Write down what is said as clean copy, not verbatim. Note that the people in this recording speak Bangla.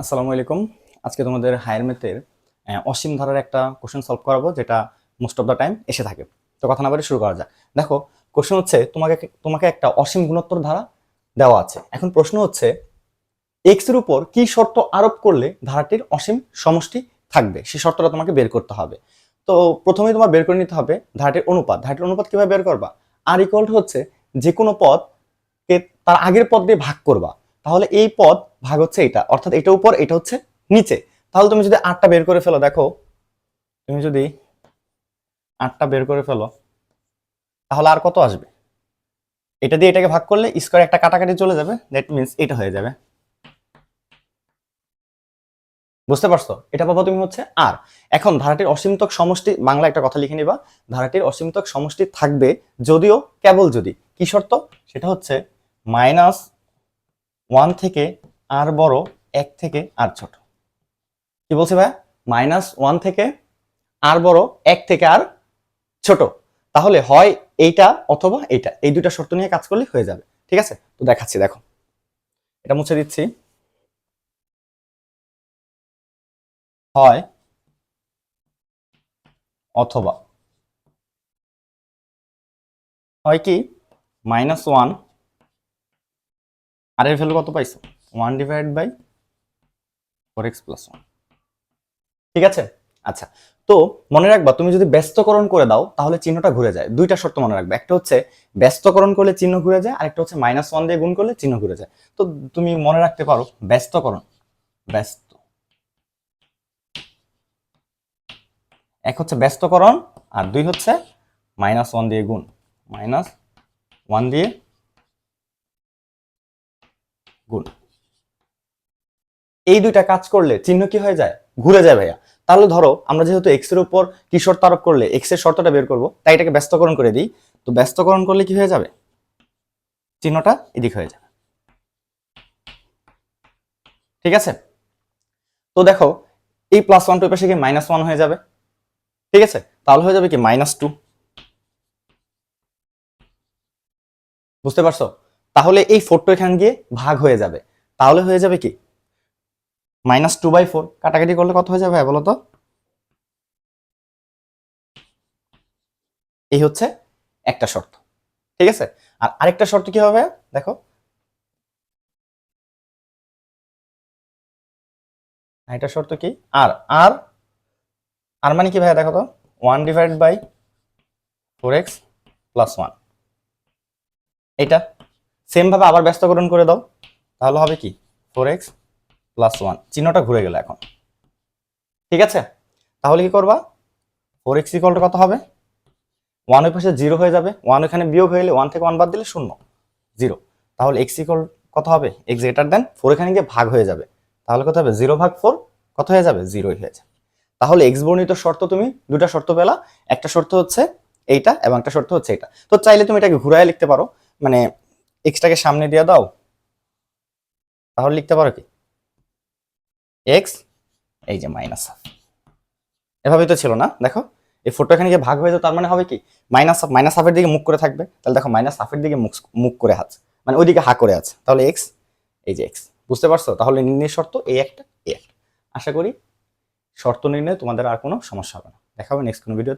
আসসালামু আলাইকুম। আজকে তোমাদের হায়ার ম্যাথের অসীম ধারার একটা কোশ্চেন সলভ করাবো, যেটা মোস্ট অফ দ্য টাইম এসে থাকে। তো কথা না বলে শুরু করা যাক। দেখো, কোশ্চেন হচ্ছে তোমাকে তোমাকে একটা অসীম গুণোত্তর ধারা দেওয়া আছে। এখন প্রশ্ন হচ্ছে এক্স এর উপর কি শর্ত আরোপ করলে ধারাটির অসীম সমষ্টি থাকবে, সেই শর্তটা তোমাকে বের করতে হবে। তো প্রথমেই তোমার বের করে নিতে হবে ধারাটির অনুপাত। ধারাটির অনুপাত কিভাবে বের করবা? আর ইকুয়াল টু হচ্ছে যে কোনো পদকে তার আগের পদ দিয়ে ভাগ করবা। তাহলে এই পদ ভাগ হচ্ছে এটা, অর্থাৎ এটা উপর, এটা হচ্ছে নিচে। তাহলে তুমি যদি 8টা বের করে ফেলো, দেখো তুমি যদি 8টা বের করে ফেলো তাহলে আর কত আসবে? এটা দিয়ে এটাকে ভাগ করলে স্কয়ার একটা কাটাকাটি চলে যাবে, দ্যাট মিন্স এটা হয়ে যাবে। বুঝতে পারছো? এটা পাবো তুমি হচ্ছে আর। এখন ধারাটির অসীমতক সমষ্টি, বাংলা একটা কথা লিখে নিবা, ধারাটির অসীমতক সমষ্টি থাকবে যদিও, কেবল যদি, কি শর্ত? সেটা হচ্ছে -1 থেকে আর বড়, 1 থেকে আর ছোট। কি বলছে ভাই? -1 থেকে আর বড়, 1 থেকে আর ছোট। তাহলে হয় এইটা অথবা এইটা, এই দুইটা শর্ত নিয়ে কাজ করলে হয়ে যাবে। ঠিক আছে, তো দেখাচ্ছি। দেখো, এটা মুছে দিচ্ছি। হয় অথবা, হয় কি -1, আর এর ভ্যালু কত পাইছো? 1/4x+1। ঠিক আছে, আচ্ছা। তো মনে রাখবা, তুমি যদি ব্যস্তকরণ করে দাও তাহলে চিহ্নটা ঘুরে যায়। দুইটা শর্ত মনে রাখবে, একটা হচ্ছে ব্যস্তকরণ করলে চিহ্ন ঘুরে যায়, আর একটা হচ্ছে -1 দিয়ে গুণ করলে চিহ্ন ঘুরে যায়। তো তুমি মনে রাখতে পারো ব্যস্তকরণ, ব্যস্ত, এক হচ্ছে ব্যস্তকরণ আর দুই হচ্ছে -1 দিয়ে গুণ, -1 দিয়ে গুণ। এই দুইটা কাজ করলে চিহ্ন কি হয়ে যায়? ঘুরে যায় ভাইয়া। তাহলে ধরো আমরা যেহেতু এক্স এর উপর কি শর্ত আরোপ করলে এক্স এর শর্তটা বের করব, তাই এটাকে ব্যস্তকরণ করে দিই। তো ব্যস্তকরণ করলে কি হয়ে যাবে? চিহ্নটা এদিক হয়ে যাবে। ঠিক আছে, তো দেখো এই +1 টু পাশে গিয়ে -1 হয়ে যাবে। ঠিক আছে, তাহলে হয়ে যাবে কি -2। বুঝতে পারছো? তাহলে এই 4 টা এখানে গিয়ে ভাগ হয়ে যাবে। তাহলে হয়ে যাবে কি -2/4। কাটাকাটি করলে কত হয়ে যাবে বলো তো? এই হচ্ছে একটা শর্ত। ঠিক আছে, আর আরেকটা শর্ত কি হবে দেখো, আরেকটা শর্ত কি? আর আর আর মানে কি ভাইয়া? দেখো তো, 1/4x+1, এটা সেম ভাবে আবার ব্যস্তকরণ করে দাও, তাহলে হবে কি 4x+1। চিহ্নটা ঘুরে গেল এখন। ঠিক আছে, তাহলে কি করবা? 4x কত হবে? 1 ওই পাশে 0 হয়ে যাবে, 1 এখানে বিয়োগ হইলে 1 থেকে 1 বাদ দিলে 0, 0। তাহলে x কত হবে? x গ্রেটার দেন 4 এখানে গিয়ে ভাগ হয়ে যাবে। তাহলে কত হবে? 0/4 কত হয়ে যাবে? 0 হয়ে যাবে। তাহলে x বর্ণিত শর্ত তুমি দুটা শর্ত পেলা, একটা শর্ত হচ্ছে এইটা এবং একটা শর্ত হচ্ছে এটা। তো চাইলে তুমি এটাকে ঘুরায় লিখতে পারো, মানে এক্সটাকে সামনে দিয়ে দাও, তাহলে লিখতে পারো কি x, এই যে -1/2। এভাবেই তো ছিল না? দেখো এই 4টা এখানে গিয়ে ভাগ হয়ে যাবে, তার মানে হবে কি -1/2 এর দিকে মুখ করে থাকবে। তাহলে দেখো -1/2 এর দিকে মুখ করে আছে, মানে ওইদিকে হা করে আছে। তাহলে x, এই যে x। বুঝতে পারছো? তাহলে নির্ণয় শর্ত এই একটা, এই একটা। আশা করি শর্ত নির্ণয়ে তোমাদের আর কোনো সমস্যা হবে না। দেখা হবে নেক্সট কোনো ভিডিও।